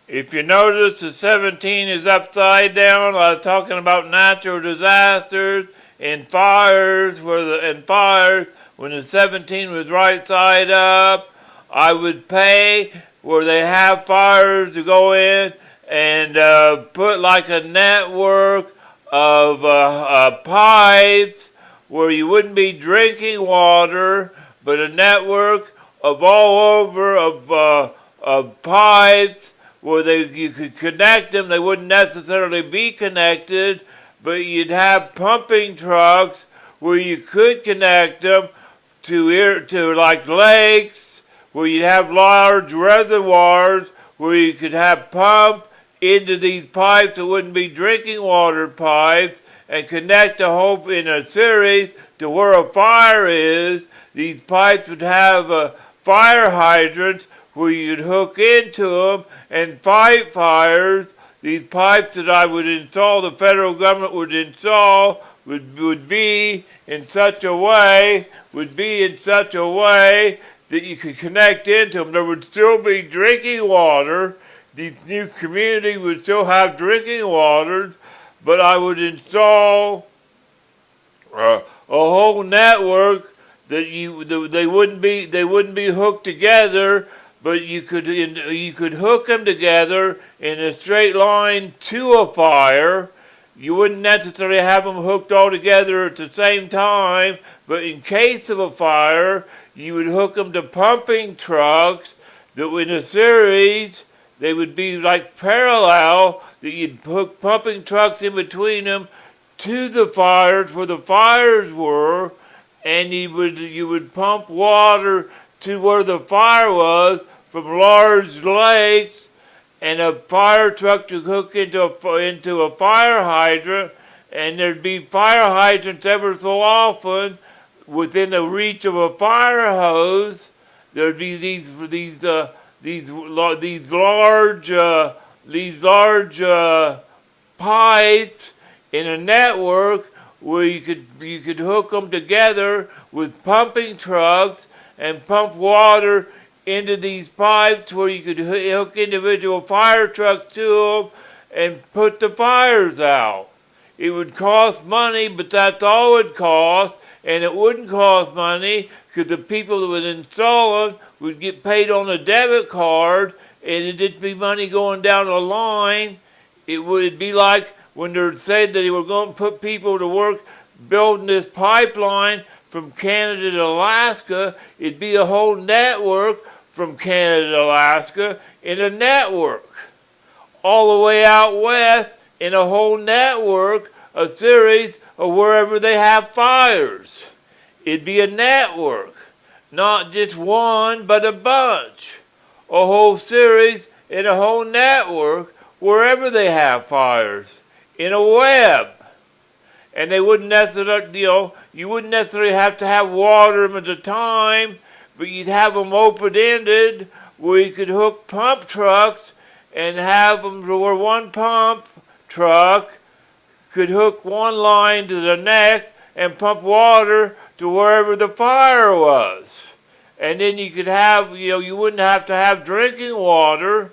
If you notice, the 17 is upside down. I was talking about natural disasters and fires, when the 17 was right side up. I would pay where they have fires to go in and put like a network of pipes where you wouldn't be drinking water, but a network of all over of pipes where you could connect them. They wouldn't necessarily be connected, but you'd have pumping trucks where you could connect them to like lakes, where you'd have large reservoirs where you could have pump into these pipes that wouldn't be drinking water pipes, and connect the whole in a series to where a fire is. These pipes would have fire hydrants where you'd hook into them and fight fires. These pipes that I would install, the federal government would install, would be in such a way that you could connect into them. There would still be drinking water. These new communities would still have drinking water, but I would install a whole network that they wouldn't be hooked together, but you could hook them together in a straight line to a fire. You wouldn't necessarily have them hooked all together at the same time, but in case of a fire, you would hook them to pumping trucks that in a series, they would be like parallel, that you'd hook pumping trucks in between them to the fires where the fires were, and you would pump water to where the fire was from large lakes, and a fire truck to hook into a fire hydrant, and there'd be fire hydrants ever so often within the reach of a fire hose. There'd be these large pipes in a network where you could hook them together with pumping trucks and pump water into these pipes where you could hook individual fire trucks to them and put the fires out. It would cost money, but that's all it would cost, and it wouldn't cost money because the people that would install them would get paid on a debit card, and it'd be money going down the line. It would be like when they said that they were going to put people to work building this pipeline from Canada to Alaska. It'd be a whole network from Canada to Alaska in a network. All the way out west in a whole network, a series of wherever they have fires. It'd be a network, not just one, but a bunch. A whole series in a whole network wherever they have fires, in a web. And they wouldn't necessarily, you wouldn't necessarily have to have water them at a time, but you'd have them open-ended where you could hook pump trucks and have them to where one pump truck could hook one line to the next and pump water to wherever the fire was. And then you could have, you wouldn't have to have drinking water.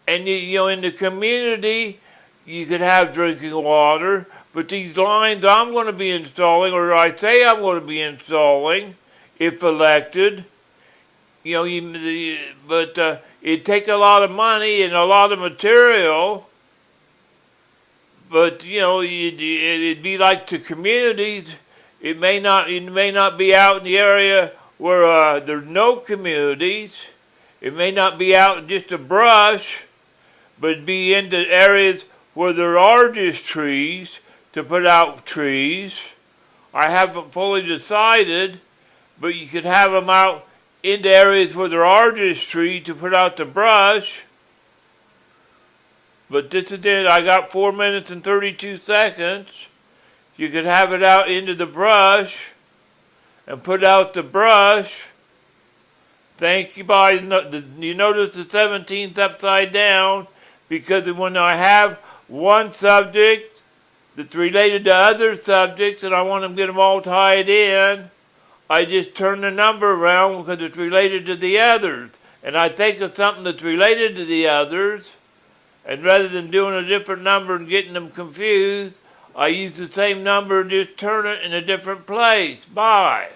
And, in the community, you could have drinking water. But these lines I'm going to be installing, or I say I'm going to be installing, if elected, it'd take a lot of money and a lot of material. But it'd be like to communities. It may not be out in the area where there's no communities. It may not be out in just a brush, but it'd be into areas where there are just trees to put out trees. I haven't fully decided, but you could have them out into areas where there are just trees to put out the brush. But this is it. I got 4 minutes and 32 seconds. You could have it out into the brush and put out the brush. Thank you, guys. You notice the 17th upside down because when I have one subject that's related to other subjects and I want to get them all tied in, I just turn the number around because it's related to the others. And I think of something that's related to the others, And rather than doing a different number and getting them confused, I use the same number and just turn it in a different place. Bye.